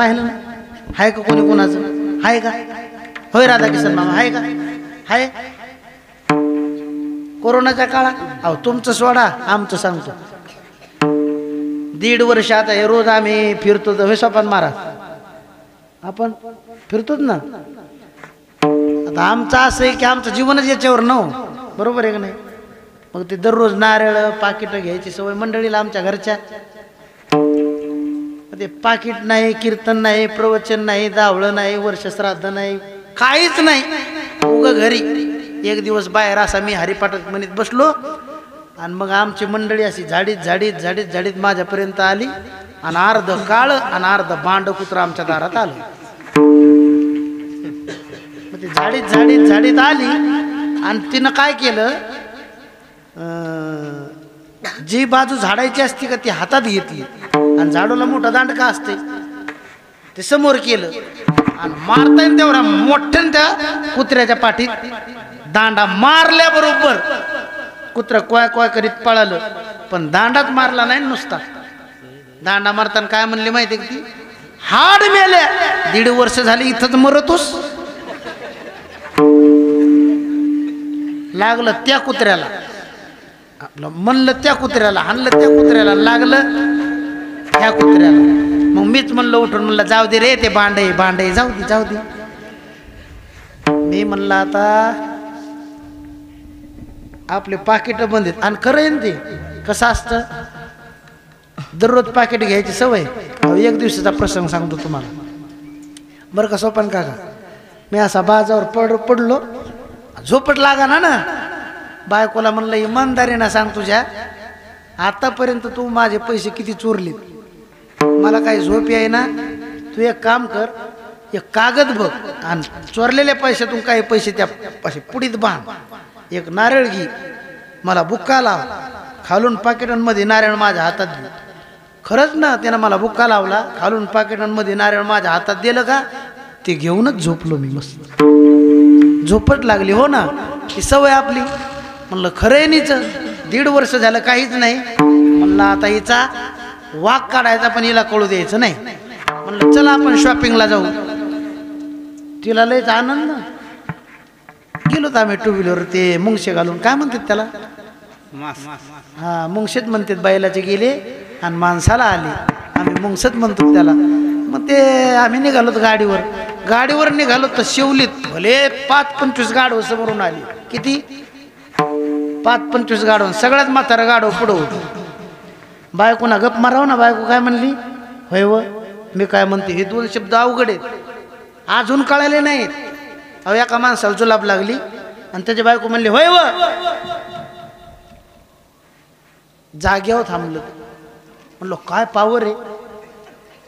पाहिलं ना? आहे का कोणी कोणाचं? आहे का? होय राधाकिशन मामा आहे का? आहे. कोरोनाच्या काळात अहो तुमचं सोडा आमचं सांगतो. 1.5 वर्ष आता हे रोज आम्ही फिरतो तर सोपान महाराज आपण फिरतोच ना. आता आमचं असं आहे की आमचं जीवनच याच्यावर नव, बरोबर आहे का नाही? मग ते दररोज नारळ पाकिट घ्यायची सवय मंडळीला आमच्या घरच्या. ते पाकिट नाही, कीर्तन नाही, प्रवचन नाही, दावळं नाही, वर्षश्राद्ध नाही, काहीच नाही. उगा घरी 1 दिवस बाहेर असा मी हरिपाठात म्हणत बसलो आणि मग आमची मंडळी अशी झाडीत झाडीत झाडीत झाडीत माझ्यापर्यंत आली आणि अर्ध काळ आणि अर्ध बांड कुत्रा आमच्या दारात आलं. मग ते झाडीत झाडीत झाडीत आली आणि तिनं काय केलं, जी बाजू झाडायची असती का ती हातात घेतली आणि झाडूला मोठा दांडका असते ते समोर केलं आणि मारता येईल तेवढा मोठ्याने त्या कुत्र्याच्या पाठीत दांडा मारल्याबरोबर कुत्रा कोय कोय करीत पळालं, पण दांडाच मारला नाही. नुसता दांडा मारताना काय म्हणले माहिती की ती हाड मेल्या. 1.5 वर्ष झाली इथंच मरतोस. लागलं त्या कुत्र्याला, आपलं म्हणलं त्या कुत्र्याला, हाणलं त्या कुत्र्याला, लागलं ह्या कुत्र्याला. मग मीच म्हणलं उठून म्हणलं जाऊ दे रे ते भांडे भांडे जाऊ दे जाऊ दे. मी म्हणलं आता आपले पाकिट बंद आहेत. आणि खरं आहे ना ते कसं असतं, दररोज पाकिट घ्यायची सवय. 1 दिवसाचा प्रसंग सांगतो तुम्हाला बरं का सोपान काका. मी असा बाजावर पडलो, झोपट लागा ना. बायकोला म्हणलं इमानदारीनं सांग तुझ्या आतापर्यंत तू माझे पैसे किती चोरले, मला काही झोप आहे ना. तू एक काम कर, एक कागद बघ आणि चोरलेल्या पैशातून काही पैसे त्या पुढीत बांध, एक नारळ घे, मला बुक्का लाव, खालून पाकिटांमध्ये नारळ माझ्या हातात दे. खरंच ना, त्यानं मला बुक्का लावला, खालून पाकिटांमध्ये नारळ माझ्या हातात दिलं का, ते घेऊनच झोपलो मी. मस्त झोपट लागली हो ना, ती सवय आपली. म्हणलं खरं आहे नीच 1.5 वर्ष झालं काहीच नाही. म्हणलं आता हिचा वाघ काढायचा पण हिला कळू द्यायचं नाही. म्हणलं चला आपण शॉपिंगला जाऊ. तिला लयच आनंद. गेलो तर आम्ही 2 व्हीलर ते मुंगशे घालून, काय म्हणतात त्याला, हा मुंगशेच म्हणतात. बैलाचे गेले आणि माणसाला आले, आम्ही मुंगसत म्हणतो त्याला. मग ते आम्ही निघालो गाडीवर निघालो तर शिवलीत भले 5-25 गाडव समोरून आली. किती 5-25 गाडव, सगळ्यात म्हातारा गाडव पुढं होतं. बायकोना गप माराव ना. बायको काय म्हणली, होय व मी काय म्हणते, हे 2 शब्द अवघड आहेत, अजून कळाले नाहीत. अहो एका माणसाला जुलाब लागली आणि त्याची बायको म्हणली होय व. जाग्यावर थांबलं. म्हणलो काय पावर आहे,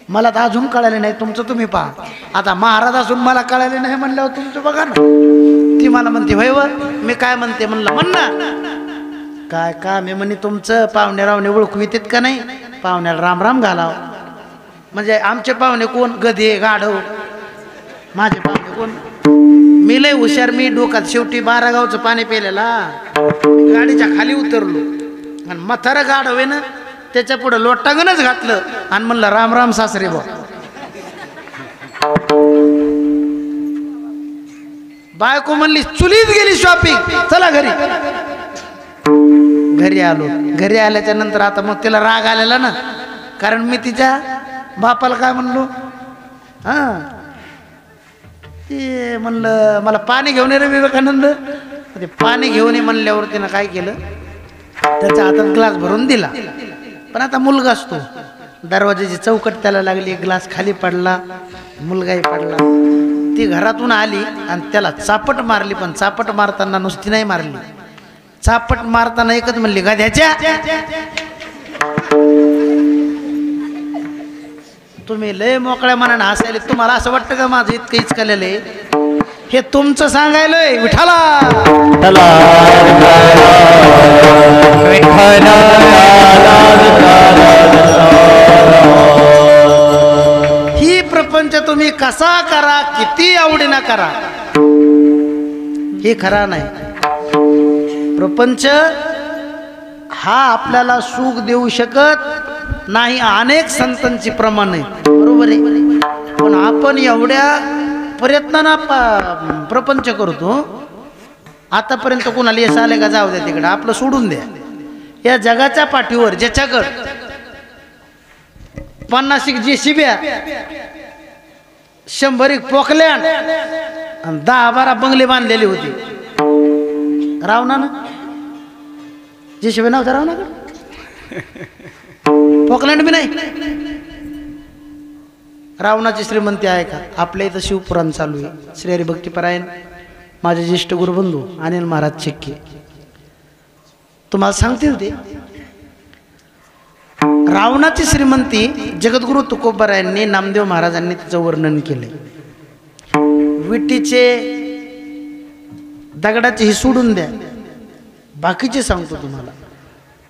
मला तर अजून कळाले नाही, तुमचं तुम्ही पहा. आता महाराज असून मला कळाले नाही म्हणल्यावर तुमचं बघा ना. ती मला म्हणते होय व मी काय म्हणते. म्हणलं म्हण ना काय का. मी म्हणे तुमचं पाहुणे रावणे ओळखू येतात का नाही, पाहुण्याला राम राम घालाव. म्हणजे आमचे पाहुणे कोण, गधे गाढव. माझे पाहुणे कोण, मी लय हुशार. मी डोक्यात शेवटी 12 गावचं पाणी प्यायलेला, गाडीच्या खाली उतरलो आणि म्हातारा गाढव आहे ना, त्याच्या पुढे लोटांगणच घातलं आणि म्हणलं राम राम सासरे बा. बायको म्हणली चुलीत गेली शॉपिंग, चला घरी. घरी आलो. घरी आल्याच्या नंतर आता मग तिला राग आलेला ना, कारण मी तिच्या बापाला काय म्हणलो, हा ते म्हणलं मला पाणी घेऊन ये रे विवेकानंद. ते पाणी घेऊन ये म्हणल्यावर तिनं काय केलं, त्याच्या हातात ग्लास भरून दिला. पण आता मुलगा असतो, दरवाजाची चौकट त्याला लागली, ग्लास खाली पडला, मुलगाही पडला. ती घरातून आली आणि त्याला चापट मारली. पण चापट मारताना नुसती नाही मारली, चापट मारताना एकच म्हणली गाद्याच्या. तुम्ही लय मोकळ्या मनाने हसायले, तुम्हाला असं वाटतं का माझं इतकं इचकलेलं आहे, हे तुमचं सांगायलोय. विठाला ही प्रपंच तुम्ही कसा करा, किती आवडीना करा, हे खरा नाही. प्रपंच हा आपल्याला सुख देऊ शकत नाही. अनेक संतांची प्रमाण आहे, बरोबर आहे. आपण एवढ्या प्रयत्नांना प्रपंच करतो, आतापर्यंत कोणाला यश आले का जाऊ द्या तिकडे, आपलं सोडून द्या. या जगाच्या पाठीवर ज्याच्याकडं 50 JCB, 100 पोकलँड आणि 10-12 बंगले बांधलेले होते, रावणानं JCB नव्हता रावणाकडे, पोकलँड बी नाही. रावणाची श्रीमंती आहे का? आपल्या इथं शिवपुराण चालू आहे. श्री हरी भक्तिपरायण माझे ज्येष्ठ गुरुबंधू अनिल महाराज चिक्के तुम्हाला सांगतील ते. रावणाची श्रीमंती जगद्गुरु तुकोबारायांनी, नामदेव महाराजांनी तिचं वर्णन केले. विटीचे दगडाचे ही सोडून द्या, बाकीचे सांगतो तुम्हाला.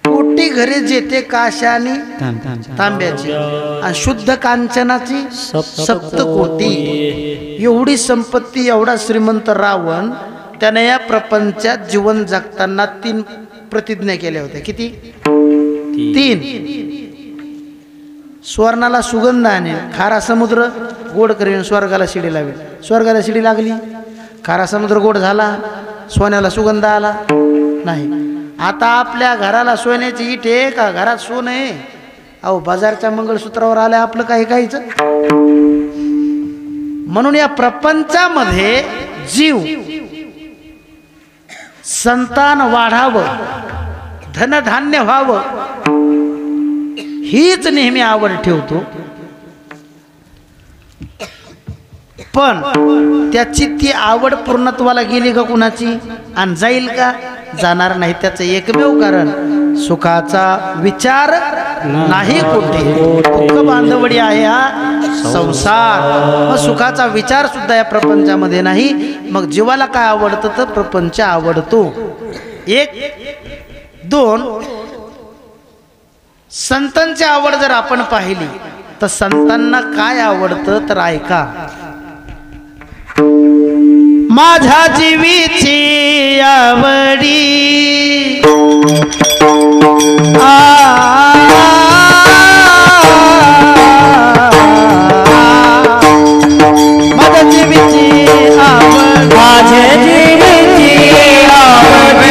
कोटी घरे जेते काशानी तांब्याची आणि शुद्ध कांचनाची 7 कोटी, एवढी संपत्ती, एवढा श्रीमंत रावण. त्याने या प्रपंचात जीवन जगताना 3 प्रतिज्ञा केल्या होत्या. किती? 3. स्वर्णाला सुगंध आणेल, खारा समुद्र गोड करेन, स्वर्गाला शिडी लावेल. स्वर्गाला शिडी लागली, खारा समुद्र गोड झाला, सोन्याला सुगंध आला नाही. आता आपल्या घराला सोन्याची इट आहे का? घरात सोनं आहे? अहो बाजारच्या मंगळसूत्रावर आलं आपलं काही काहीच. म्हणून या प्रपंचामध्ये जीव संतान वाढावं, धनधान्य व्हावं, हीच नेहमी आवड ठेवतो. पण त्याची ती आवड पूर्णत्वाला गेली का कुणाची? आणि जाईल का? जाणार नाही. त्याचं एकमेव कारण सुखाचा विचार नाही कुठे, दुःख बांधवडी आहे हा संसार. मग सुखाचा विचार सुद्धा या प्रपंचामध्ये नाही. मग जीवाला काय आवडतं तर प्रपंच आवडतो. 1, 2 संतांची आवड जर आपण पाहिली तर संतांना काय आवडतं तर ऐका. माझ्या जीवीची आवडी माझ्या जीवीची आवड, माझ्या जीवीची आवडी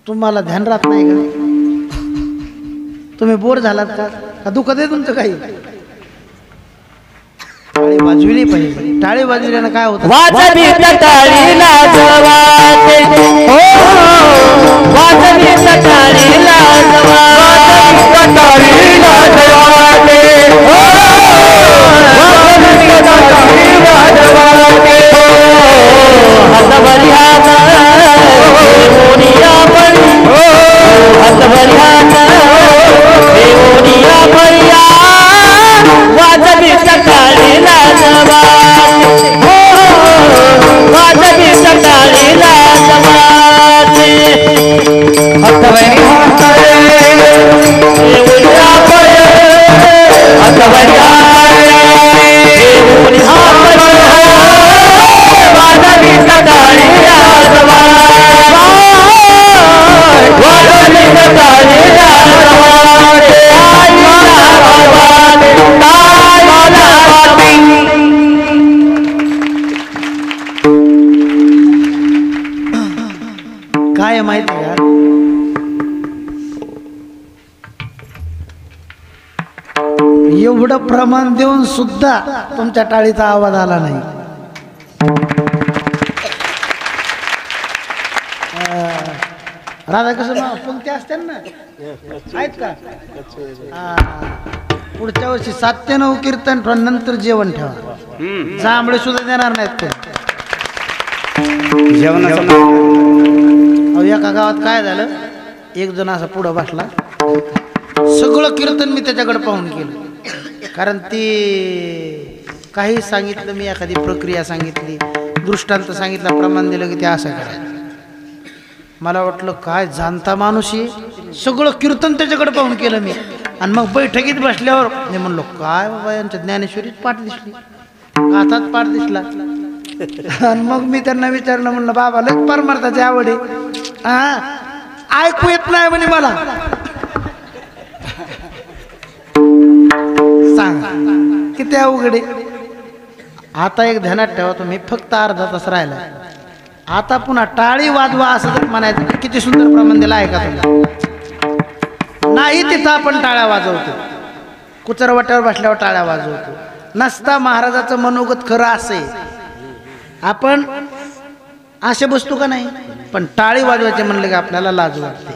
तुम्हाला ध्यान राहत नाही का? तुम्ही बोर झालात का? दुःख दे तुमचं काही? टाळी वाजविली पाहिजे. टाळी वाजविल्यानं काय होतं? वाजवी टाळीला जवाते हो, वाजवी टाळीला जवाते, टाळीला जवाते हो, वाजवी टाळीला जवाते हो. हसवरी हात देवोनिया परी हो, हसवरी हात देवोनिया परिया. वाजवी टाळीला जवाते हो, वाजवी टाळीला जवाते. हसवरी हात देवोनिया परी, हसवरी हात देवोनिया परी. वाजवी टाळीला जवाते, वाजवी टाळीला जवाते. काय माहिती का? एवढं एवढं प्रमाण देऊन सुद्धा तुमच्या टाळीचा आवाज आला नाही. राधाकृष्ण पंक्ती असतात ना, आहेत का? पुढच्या वर्षी 7 ते 9 कीर्तन ठेवा, नंतर जेवण ठेवा. जांभळे सुद्धा देणार नाहीत ते. एका गावात काय झालं, एक जण असा पुढं बसला, सगळं कीर्तन मी त्याच्याकडे पाहून केलं. कारण ती काही सांगितलं, मी एखादी प्रक्रिया सांगितली, दृष्टांत सांगितला, प्रमाण दिलं की ते असं करायचं. मला वाटलं काय जाणता माणूस आहे, सगळं कीर्तन त्याच्याकडे पाहून केलं मी. आणि मग बैठकीत बसल्यावर मी म्हणलो काय बाबा, यांच्या ज्ञानेश्वरीत पाठ दिसली, गाथात पाठ दिसला. आणि मग मी त्यांना विचारलं, म्हणलं बाबा लय परमार्थाची आवड आहे, हा ऐकू येत नाही म्हणे मला. सांग किती अवघड आहे. आता एक ध्यानात ठेवा तुम्ही, फक्त अर्धा तास राहिला, आता पुन्हा टाळी वाजवा असं जर म्हणायचं, किती सुंदर प्रमाण दिला आहे का तुम्ही? नाही तिथं आपण टाळ्या वाजवतो, कुचरवाट्यावर बसल्यावर टाळ्या वाजवतो. नसता महाराजाचं मनोगत खरं असे, आपण असे बसतो का नाही, पण टाळी वाजवायचे म्हणले की आपल्याला लाज वाटते.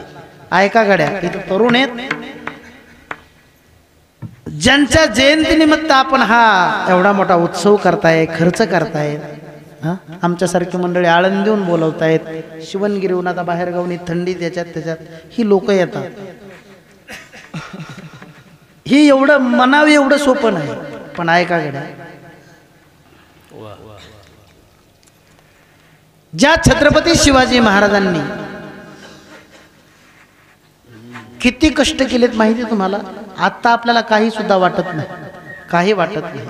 ऐका गड्या, इथं तरुण आहेत ज्यांच्या जयंतीनिमित्त आपण हा एवढा मोठा उत्सव करताय, खर्च करताय. आमच्यासारखी मंडळी आळंदीहून बोलवतायत, शिवणगिरीहून, आता बाहेर गावनी थंडीत याच्यात ही लोक येतात. ही एवढं मनावी एवढं सोपं नाही. पण ऐका गड्या, ज्या छत्रपती शिवाजी महाराजांनी किती कष्ट केलेत माहिती तुम्हाला. आता आपल्याला काही सुद्धा वाटत नाही, काही वाटत नाही.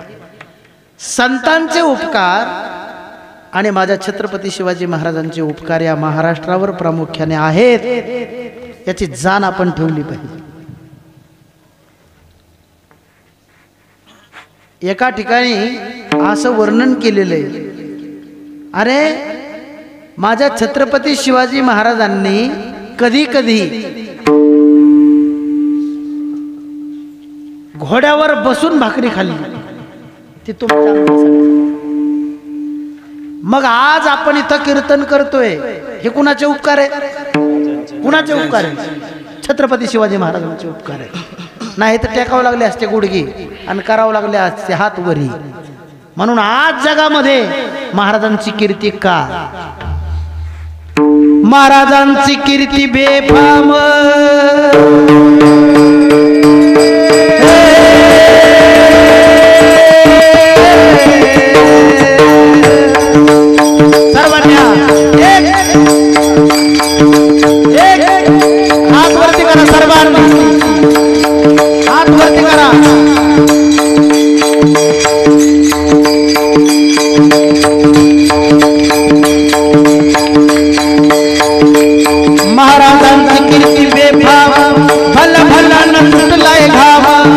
संतांचे उपकार आणि माझ्या छत्रपती शिवाजी महाराजांचे उपकार या महाराष्ट्रावर प्रामुख्याने आहेत, याची जाण आपण ठेवली पाहिजे. एका ठिकाणी असं वर्णन केलेलं आहे, अरे माझ्या छत्रपती शिवाजी महाराजांनी कधी कधी घोड्यावर बसून भाकरी खाल्ली, ती तुमच्या आमच्यासाठी. मग आज आपण इथं कीर्तन करतोय, हे कुणाचे उपकार आहे? कुणाचे उपकार आहे? छत्रपती शिवाजी महाराजांचे उपकार आहे. नाही तर टेकावं लागले असते गुडघे आणि करावं लागले असते हात वरी. म्हणून आज जगामध्ये महाराजांची कीर्ती का? महाराजांची कीर्ती बेफाम, हात वरती करा सर्वांनी, हात वरती करा. महाराजांची कीर्ती बेफाम, भला भला न तुटलाय घाम,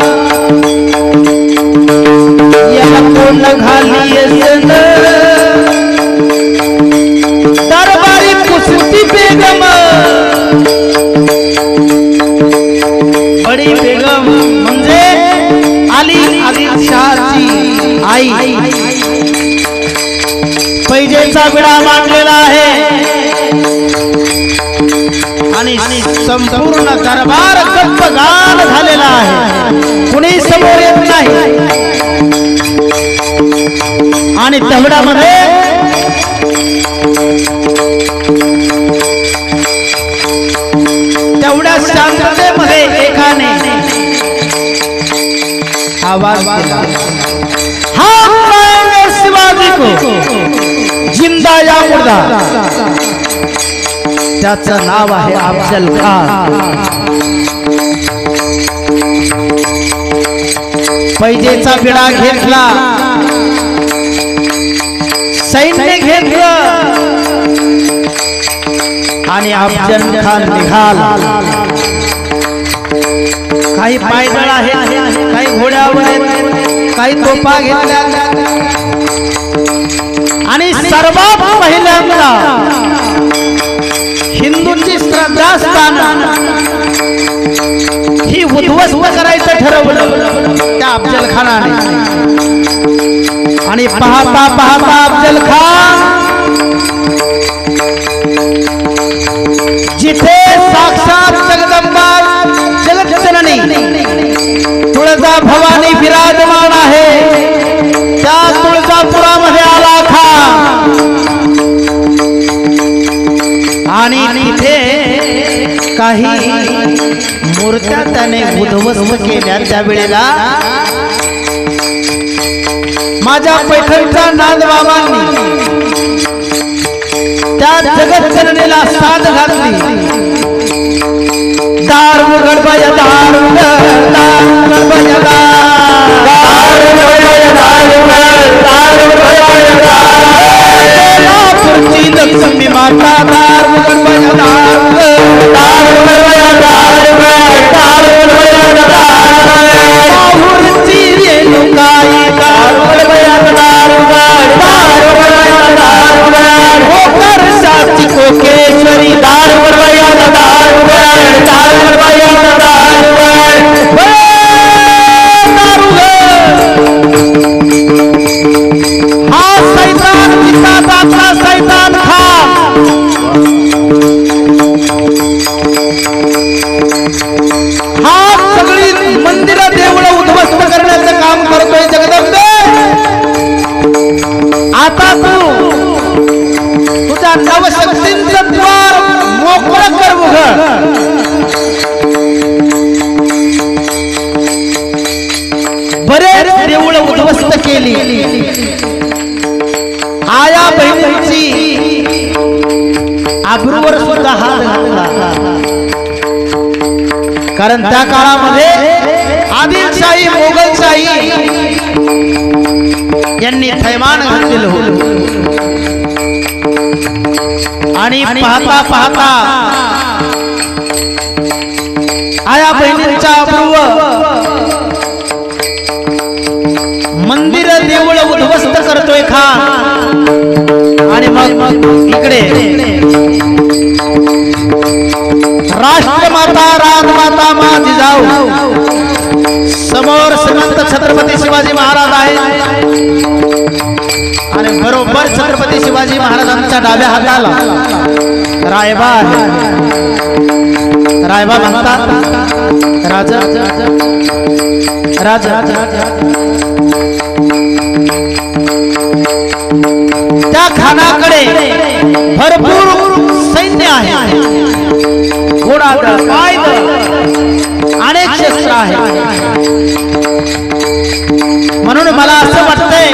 याला कोण घाली दरबारी पुसती बेगम, बडी बेगम म्हणजे अली आदिलशाहची आई. पैजेचा विडा मांडलेला आहे आणि संपूर्ण दरबार गप्पगार झालेला आहे, कुणी समोर येत नाही. आणि तेवढ्यामध्ये तेवढ्या शांततेमध्ये एकाने आवाज दिला, हा शिवाजी को जिंदा या मुर्दा. त्याचं नाव आहे अफजल खान. पैजेचा विडा घेतला, सैन्य घेतलं आणि अफजल खान निघाला. काही पायदळ आहेत, काही घोड्यावर आहेत, काही तोफा घेतल्या आणि सर्वात पहिल्यांदा हिंदूंची श्रद्धास्थान ही उद्ध्वस्त करायचं ठरवलं त्या अफजल खानाने. आणि पाहता पाहता अफजल खान जिथे साक्षात जगदंबा जगज्जननी तुळजा भवानी विराजमान आहे त्या तुळजापुरामध्ये आला खान. आणि तिथे काही मूर्त्या त्याने उद्ध्वस्त केल्या. त्यावेळेला माझ्या पैठणच्या नांदबाबांनी त्या जगज्जननीला साथ घातली. दार उघड बाय दार उघड, दार उघड बाय दार, दार उघड बाय दार उघड, दार उघड बाय दार, सोलापूरची लक्ष्मी माता दार उघड बाय दार उघड, दार उघड बाय दार उघड, दार उघड बाय दार, माहूरची रेणुकाई दार उघड बाय दार उघड, दार उघड बाय दार उघड, होकर साची कोकेश्वरी दार उघड बाय दार उघड, दार उघड बाय दार उघड, दार उघड. हा सैतान पिता सैतान खान हा सगळी मंदिरं देवळं उद्ध्वस्त करण्याचं काम करतोय जगदंबे. आता तू तुझ्या नवशक्तींचं द्वार मोकळं कर उघड. बरेच देवळं उद्ध्वस्त केली. आया बहिणींची आबरूवर सुद्धा हात घातला. कारण त्या काळामध्ये आदिलशाही मोगलशाही यांनी थैमान घातलेलं होतं. आणि पाहता पाहता आया बहिणींच्या आबरूवर मंदिर देऊळ उद्ध्वस्त करतोय खान. आणि मग इकडे राष्ट्रमाता राजमाता मा जिजाऊ समोर श्रीमंत छत्रपती शिवाजी महाराज आहेत. आणि बरोबर छत्रपती शिवाजी महाराजांच्या डाव्या हाताला रायबा आहे. रायबा म्हणतात राजा राजा. त्या खानाकडे भरपूर सैन्य आहे, घोडादळ, पायदळ, अनेक शस्त्र आहे. म्हणून मला असं वाटतंय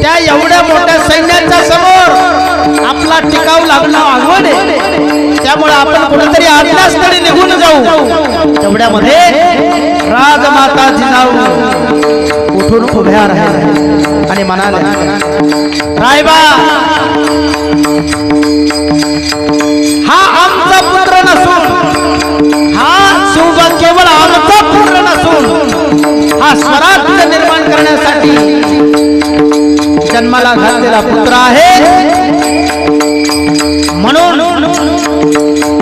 त्या एवढ्या मोठ्या सैन्याच्या समोर आपला टिकाव लागणं अवघड आहे. त्यामुळे आपण कुठेतरी आज्ञास्थळी निघून जाऊ. तेवढ्यामध्ये राजमाता जिजाऊ उठून उभ्या राहिल्या आणि म्हणाले रायबा हा आमचा पुत्र नसून हा शिवबा केवळ आमचा पुत्र नसून हा स्वराज्य निर्माण करण्यासाठी जन्माला घातलेला पुत्र आहे. म्हणून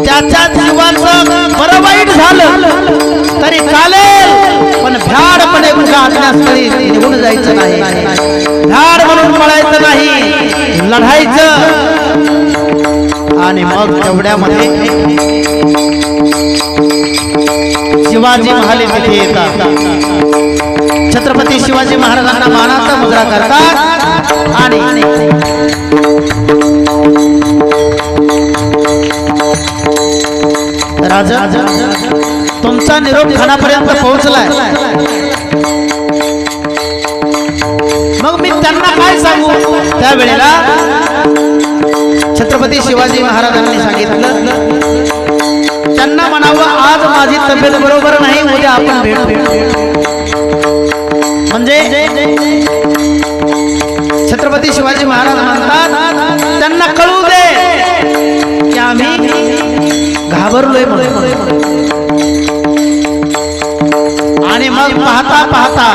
त्याच्या जीवाचं बरं वाईट झालं तरी चालेल, पण भ्याडपणे कुठे आज्ञास्थळी निघून जायचं नाही. भ्याड म्हणून पळायचं नाही, लढायचं. आणि मग तेवढ्यामध्ये शिवाजी महाले तिथे येतात. छत्रपती शिवाजी महाराजांना मानाचा मुद्रा करतात. आणि राजा तुमचा निरोप खानापर्यंत पोहोचलाय. मग मी त्यांना काय सांगू. त्यावेळेला छत्रपती शिवाजी महाराजांनी सांगितलं त्यांना म्हणावं आज माझी तब्येत बरोबर नाही, उद्या आपण भेटू. म्हणजे छत्रपती शिवाजी महाराज म्हणतात त्यांना कळू दे की आम्ही घाबरलोय म्हणून. आणि मग पाहता पाहता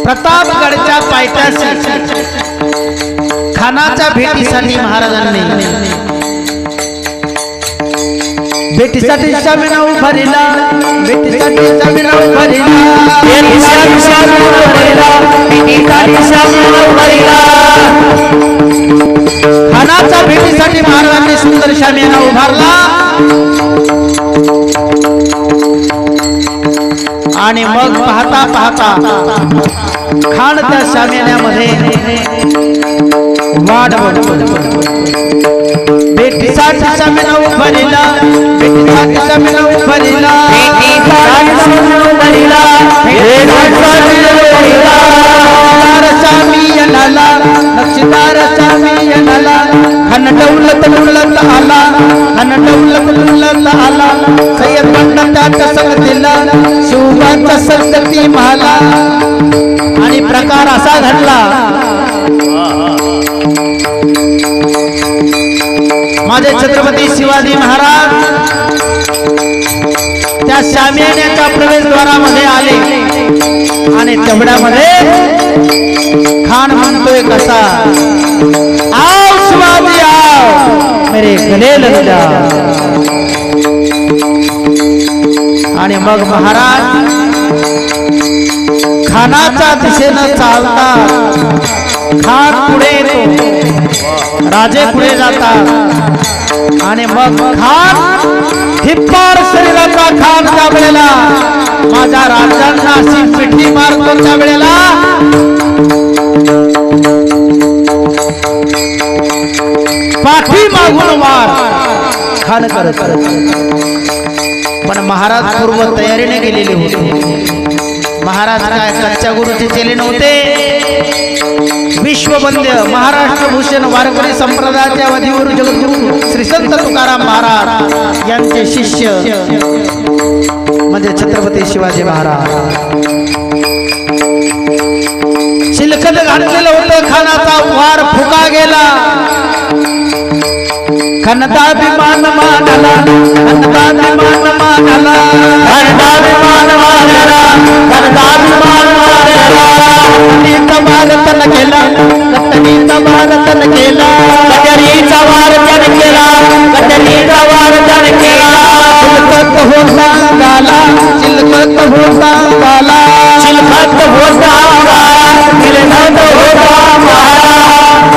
प्रतापगडच्या पायथ्याशी खानाच्या भेटीसाठी महाराजांनी भेटीसाठी शामिना उभारिला भेटीसाठी शामिना उभारिला खानाच्या भेटीसाठी महाराजांनी सुंदर शामियाना उभारला आणि मग पाहता पाहता खान त्या शामियान्यामध्ये वाढ भेटीसाठी शामियाना उभारिला भेटीसाठी शामियाना उभारिला नक्षीदार शामियानाला खन डौलत डुलत आला खन डौलत डुलत आला सय्यद बंडा त्याच्या संगतीला शिवबाच्या संगती महाला आणि प्रकार असा घडला माझे छत्रपती शिवाजी महाराज त्या शामियान्याच्या प्रवेशद्वारामध्ये आले आणि तेवढ्यामध्ये खान म्हणतोय कसा आओ शिवाजी आओ मेरे गले लग जा आणि मग महाराज खानाच्या दिशेनं चालता खान पुढे येतो राजे पुढे जातात आणि मग खान धिप्पार शरीराचा खान त्या वेळेला माझ्या राजांना अशी पिठी मारतो त्या वेळेला पाठी मागून वार खान करत पण महाराज पूर्व तयारीने गेलेले होते महाराज काय कच्च्या गुरुचे चेले नव्हते विश्ववंद्य महाराष्ट्र भूषण वारकरी संप्रदायाच्या वधीवर जगद्गुरु श्री संत तुकाराम महाराज यांचे शिष्य म्हणजे छत्रपती शिवाजी महाराज चिलखत घातलेलं होतं खानाचा वार फुका गेला खनदाभिमान मानला खनदाभिमान मानला खनदाभिमान मानला खनदाभिमान मानला कटनीचा भारतन केला कटनीचा भारतन केला कटरीचा भारतन केला कटरीचा भारतन केला चिलखत हो सांगाला चिलखत हो सांगाला चिलखत हो सांगाला चिलखत हो सांगाला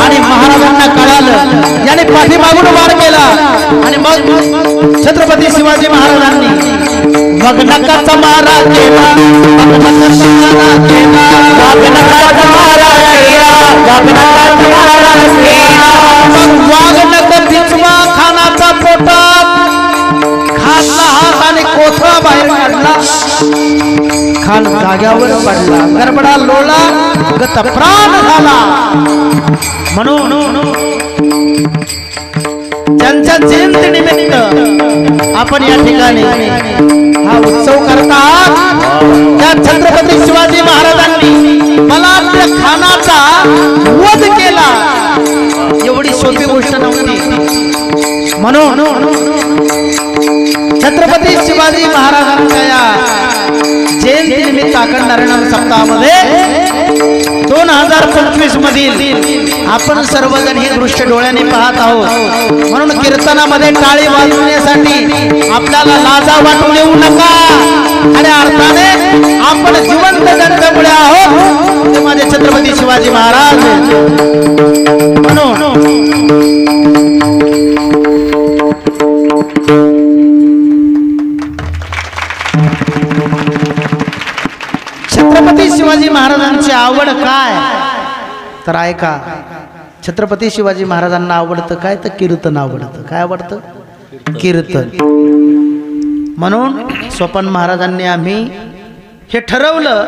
आणि महाराजांना कळालं याने पाठीमागून वार केला आणि मग छत्रपती शिवाजी महाराजांनी मग नकाचा मारा केला मग नकाचा मारा केला मग नकाचा मारा केला मग नकाचा मारा केला मग वाघनक भिजवा खानाचा पोटात खानला हात आणि कोथळा बाहेर काढला खान जाग्यावर पडला गडबडा लोळा गत प्राण झाला म्हणून त्यांच्या जयंती निमित्त आपण या ठिकाणी हा उत्सव करतात त्या छत्रपती शिवाजी महाराजांनी मला त्या खानाचा वध केला एवढी सोपी गोष्ट नव्हती म्हणून छत्रपती शिवाजी महाराजांच्या या जयंती निमित्त अखंड हरिनाम सप्ताहामध्ये 2025 मधील आपण सर्वजण हे दृश्य डोळ्याने पाहत आहोत म्हणून कीर्तनामध्ये टाळी वाजवण्यासाठी आपल्याला लाजा वाटू देऊ नका आणि अर्थाने आपण जिवंत जनतेमुळे आहोत ते माझे छत्रपती शिवाजी महाराज म्हणून छत्रपती शिवाजी महाराजांची आवड काय तर ऐका छत्रपती शिवाजी महाराजांना आवडतं काय तर कीर्तन आवडतं काय आवडतं कीर्तन म्हणून स्वपन महाराजांनी आम्ही हे ठरवलं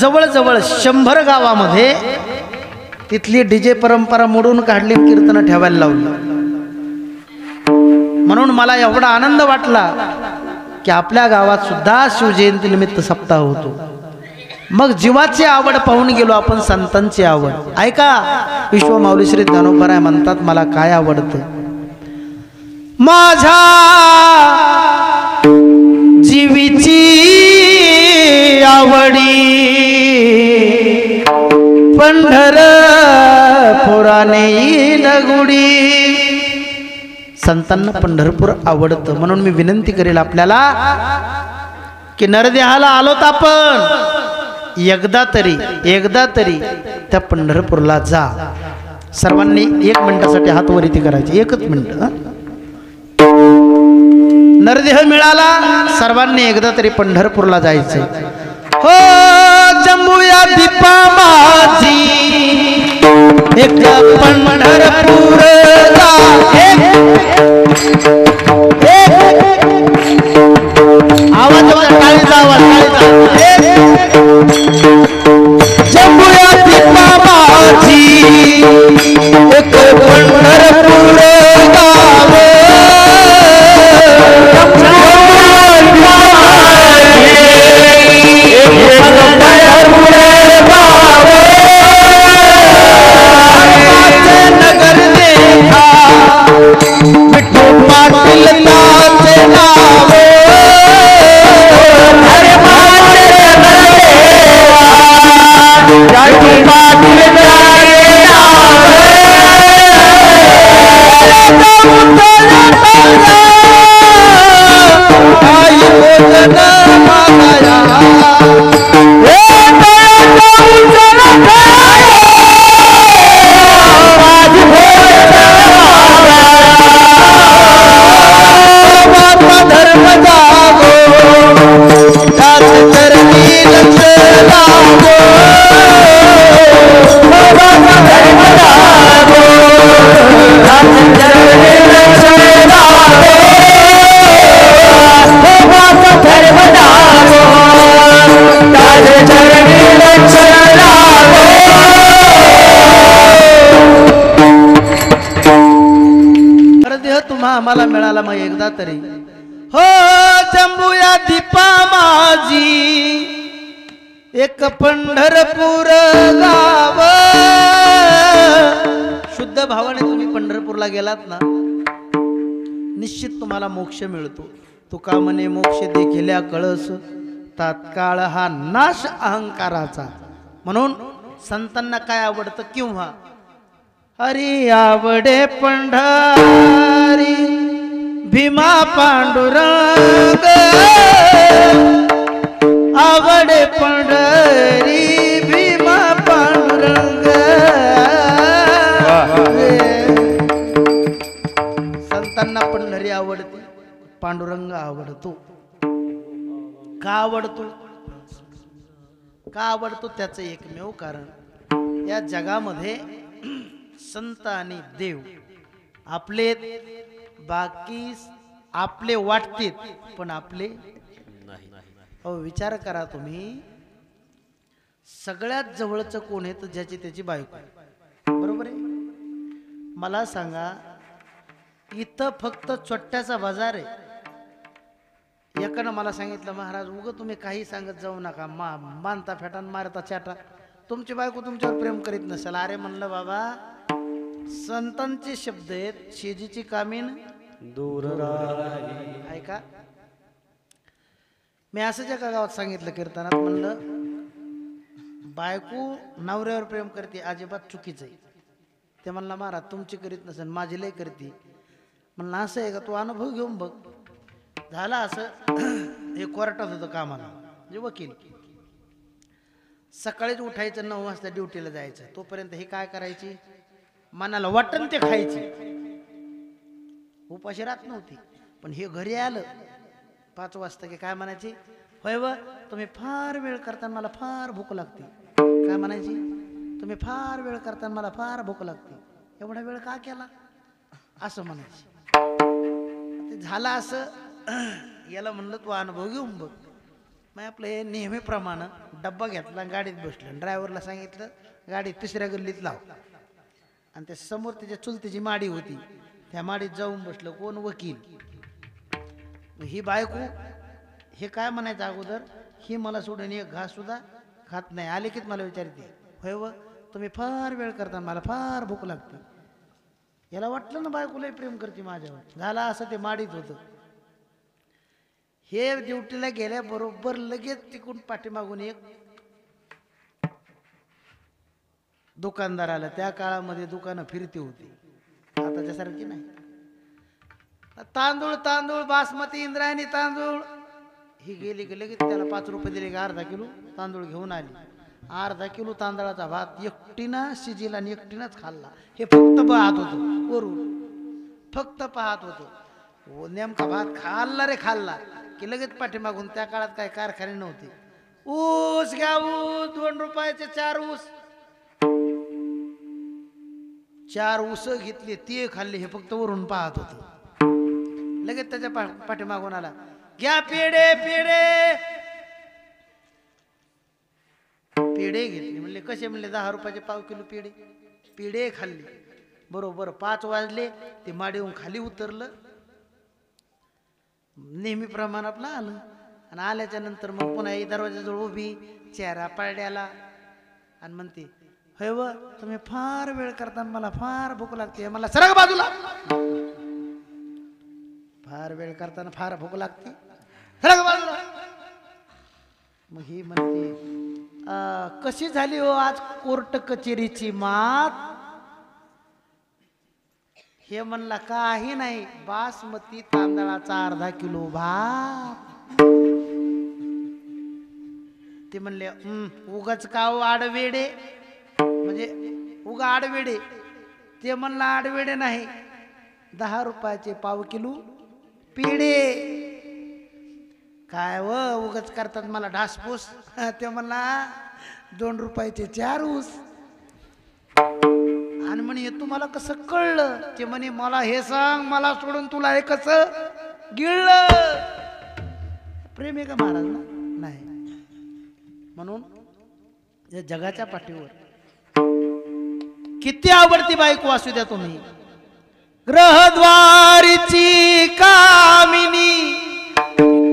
जवळजवळ 100 गावामध्ये तिथली डीजे परंपरा मोडून काढली कीर्तन ठेवायला लावली म्हणून मला एवढा आनंद वाटला की आपल्या गावात सुद्धा शिवजयंती निमित्त सप्ताह होतो मग जीवाची आवड पाहून गेलो आपण संतांची आवड ऐका विश्वमाऊली श्री ज्ञानोबराय म्हणतात मला काय आवडतं माझ्या जीवीची आवडी पंढर पुराणे लगुडी संतांना पंढरपूर आवडतं. म्हणून मी विनंती करेल आपल्याला की नरदेहाला आलोत आपण, एकदा तरी त्या पंढरपूरला जा. सर्वांनी 1 मिनिटासाठी हात वरती करायचे, 1च मिनिट. नरदेह मिळाला, सर्वांनी एकदा तरी पंढरपूरला जायचं. हो जंबूया दीपा माझी एक पंढरपूर आवाज टाळीचा आवाज, जंबूया दीपा माझी एक पंढरपूर गाव. नगर देखा विठू पाटील नाचे नाव. अरे माझे विठू पाटील आई भोजन माया धर्म जागो त्याच चरणी लक्ष लागो. धर्म जागो त्याच चरणी लक्ष लागो. धर्म जागो त्याच चरणी लक्ष लागो. देह तुम्हा आम्हाला मिळाला मग एकदा तरी. हो जंबूया दीपा माझी एक पंढरपूर गाव. शुद्ध भावाने तुम्ही पंढरपूरला गेलात ना, निश्चित तुम्हाला मोक्ष मिळतो. तुका म्हणे मोक्ष देखिल्या कळस तात्काळ हा नाश अहंकाराचा. म्हणून संतांना काय आवडतं किंवा हरी आवडे पंढरी भीमा पांडुरंग. आवडे पंढरी भीमा पांडुरंग. संतांना पंढरी आवडते, पांडुरंग आवडतो. का आवडतो? का आवडतो त्याचं एकमेव कारण, या जगामध्ये संत आणि देव आपले, बाकी आपले वाटते पण आपले नाही. हो विचार करा तुम्ही, सगळ्यात जवळचं कोण आहे तर ज्याची त्याची बायको, बरोबर आहे. मला सांगा, इथं फक्त चोट्ट्याचा बाजार आहे. एकानं मला सांगितलं, महाराज उगं तुम्ही काही सांगत जाऊ नका, मानता फेटान मारता चाटा, तुमची बायको तुमच्यावर प्रेम करीत नसेल. अरे म्हणलं बाबा, संतांचे शब्द आहेत, शेजीची कामीन दूर राही. ऐका, मी असंच एका गावात सांगितलं कीर्तनात, म्हणलं बायको नवऱ्यावर प्रेम करते अजिबात चुकीचं आहे. ते म्हणला महाराज तुमची करीत नसेल, माझी लय करते. म्हणलं असं आहे का, तू अनुभव घेऊन बघ. झालं असं, हे कोर्टात होतं कामाला, म्हणजे वकील. सकाळीच उठायचं, 9 वाजता ड्युटीला जायचं. तोपर्यंत हे काय करायची, मनाला वाटण ते खायची, उपाशी राहत नव्हती. पण हे घरी आलं 5 वाजता की काय म्हणायची, होय व तुम्ही फार वेळ करताना मला फार भूक लागते. काय म्हणायची, तुम्ही फार वेळ करताना मला फार भूक लागते, एवढा वेळ का केला, असं म्हणायची. ते झालं असं, याला म्हणलं तू अनुभव घेऊन बघ. मग आपलं हे नेहमीप्रमाणे डब्बा घेतला, गाडीत बसलं, ड्रायव्हरला सांगितलं गाडी 3ऱ्या गल्लीत लाव. आणि त्या समोर त्याच्या चुलतीची माडी होती, त्या माडीत जाऊन बसलं कोण, वकील. ही बायको हे काय म्हणायचं अगोदर, ही मला सोडून एक घास सुद्धा खात नाही. आले कीच मला विचारते, होय व तुम्ही फार वेळ करता, मला फार भूक लागते. याला वाटलं ना बायकोला प्रेम करते माझ्यावर. झाला असं, ते माडीत होतं. हे ड्युटीला गेल्याबरोबर लगेच तिकडून पाठीमागून एक दुकानदार आला. त्या काळामध्ये दुकानं फिरती होती, आताच्या सारखी नाही. तांदूळ तांदूळ बासमती इंद्रायणी तांदूळ ही गेली की लगेच त्याला 5 रुपये दिले की अर्धा किलो तांदूळ घेऊन आली. अर्धा किलो तांदळाचा भात एकटीनं शिजीला आणि एकटीनंच खाल्ला. हे फक्त पाहत होतं वरून, फक्त पाहत होतो. नेमका भात खाल्ला रे खाल्ला की लगेच पाठीमागून. त्या काळात काय कारखाने नव्हते. ऊस घ्या ऊस 2 रुपयाचे 4 ऊस. 4 ऊस घेतले ते खाल्ले. हे फक्त वरून पाहत होते. लगेच त्याच्या पाठीमागून आला, घ्या पेढे पेढे. पेढे घेतले. म्हणले कसे? म्हणले 10 रुपयाचे पाव किलो पेढे. पेढे खाल्ले. बरोबर 5 वाजले. ते माडीहून खाली उतरलं. नेहमीप्रमाणे आपलं आलं. आणि आल्याच्या नंतर मग पुन्हा दरवाजाजवळ उभी, चेहरा पारड्याला, आणि म्हणते, होय व तुम्ही फार वेळ करता, मला फार भूक लागते. मला सरक बाजूला. फार वेळ करताना फार भूक लागते, सरक बाजूला. मग ही म्हणते, कशी झाली हो आज कोर्ट कचेरीची मात? हे म्हणला काही नाही, बासमती तांदळाचा अर्धा किलो भात. ते म्हणले उगाच का आडवेडे, म्हणजे उगा आडवेडे. ते म्हणला आडवेडे नाही, 10 रुपयाचे पाव किलो पेढे. काय व उगाच करतात मला ढासपूस. ते म्हणला 2 रुपयाचे 4 ऊस. आणि म्हणे हे तुम्हाला कसं कळलं? ते म्हणे मला हे सांग, मला सोडून तुला हे कसं गिळलं? प्रेम आहे का महाराज ना? नाही. म्हणून या जगाच्या पाठीवर किती आवडती बायको असू द्या तुम्ही, ग्रहद्वारीची कामिनी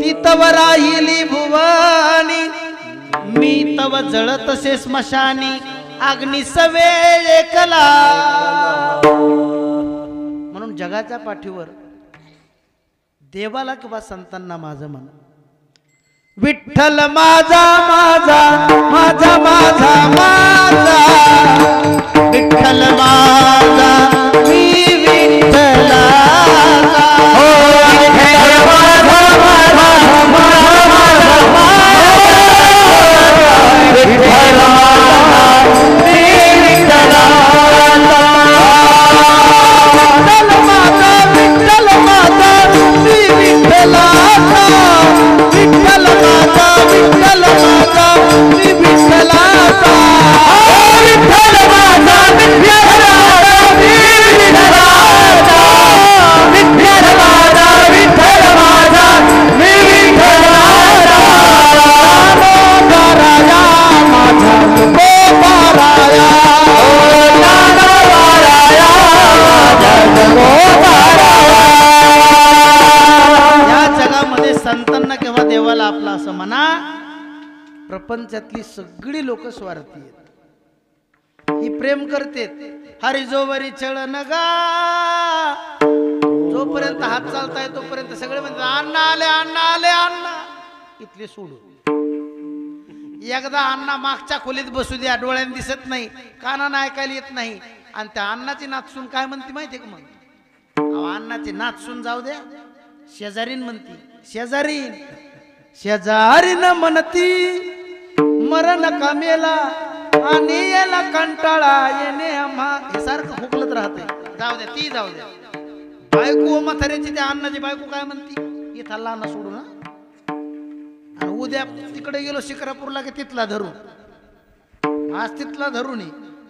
ती तव राहिली भुवनी, मी तव जळतसे स्मशानी अग्नी सवे एकला. म्हणून जगाच्या पाठीवर देवाला किंवा संतांना माझं म्हण, विठ्ठल माझा माझा माझा माझा माझा, विठ्ठल माझा मी विठ्ठलाचा. प्रपंचातली सगळी लोक स्वार्थी आहेत. ही प्रेम करते हरी जोवरी छळ नगा. जोपर्यंत हात चालताय तोपर्यंत सगळे म्हणतात अण्णा आले अण्णा आले अण्णा. इथले सोडू. एकदा अण्णा मागच्या खोलीत बसू द्या, डोळ्याने दिसत नाही, कानानं ऐकायला येत नाही, आणि त्या अण्णाची नाचसून काय म्हणते माहितीये का? मग अण्णाची नाचसून जाऊ द्या, शेजारीन म्हणती, शेजारीन शेजारीन म्हणती मरण कामेला आणि याला कंटाळा येणे आम्हा. हे सारखं खोकलत राहते. जाऊ द्या, ती जाऊ द्या. बायको म्हाताऱ्याची त्या अण्णाची बायको काय म्हणती, इथं लहान सोडू ना, आणि उद्या तिकडे गेलो शिक्रापूरला की तिथला धरून, आज तिथला धरून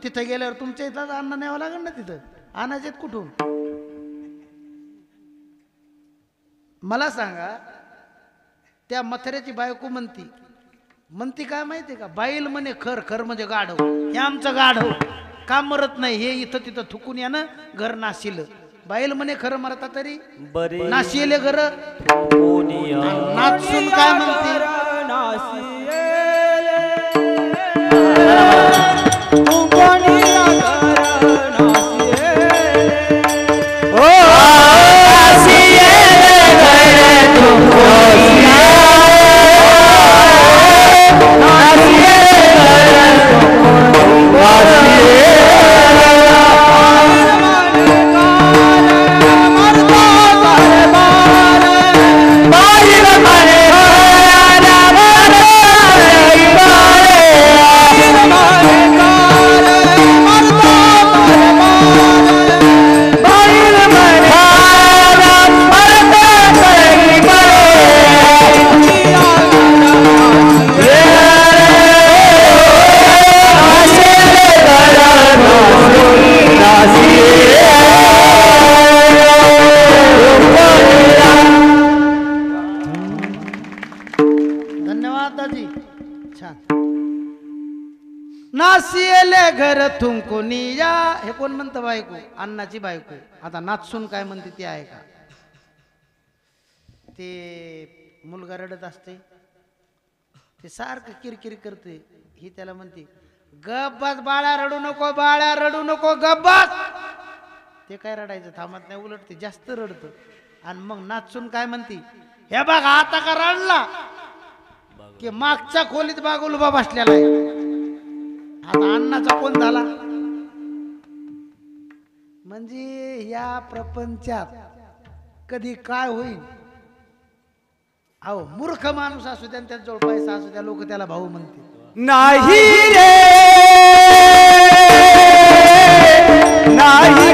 तिथं गेल्यावर तुमच्या इथं अन्न न्यावं लागेल ना. तिथं आणायचे कुठून? मला सांगा, त्या म्हाताऱ्याची बायको म्हणती काय माहितीये का? बैल म्हणे खर खर म्हणजे गाढव. हे आमचं गाढव का मरत नाही, हे इथं तिथं थुकून यानं घर नाशिल. बैल म्हणे खरं मरता तरी नाशिले घर. नाचून काय म्हणते, धन्यवाद दाजी छान. नासिएले घर तुमको निया हे कोण म्हणतं बायको अण्णाची बायको. आता नाचसून काय म्हणते ती आहे का. ते मुलगा रडत असते ते सारखं किरकिर करते ही त्याला म्हणते गब्बास बाळा रडू नको बाळा रडू नको गब्बास. ते काय रडायचं थांबत नाही उलट ते जास्त रडतं. आणि मग नाचून काय म्हणते हे बघ आता का रडला की मागच्या खोलीत बागुलबा बसलेला आहे. आता अण्णाचा कोण झाला. म्हणजे या प्रपंचात कधी काय होईल. अहो मूर्ख माणूस असू द्या त्यांच्याजवळ पैसा असू द्या लोक त्याला भाऊ म्हणते. नाही रे नाही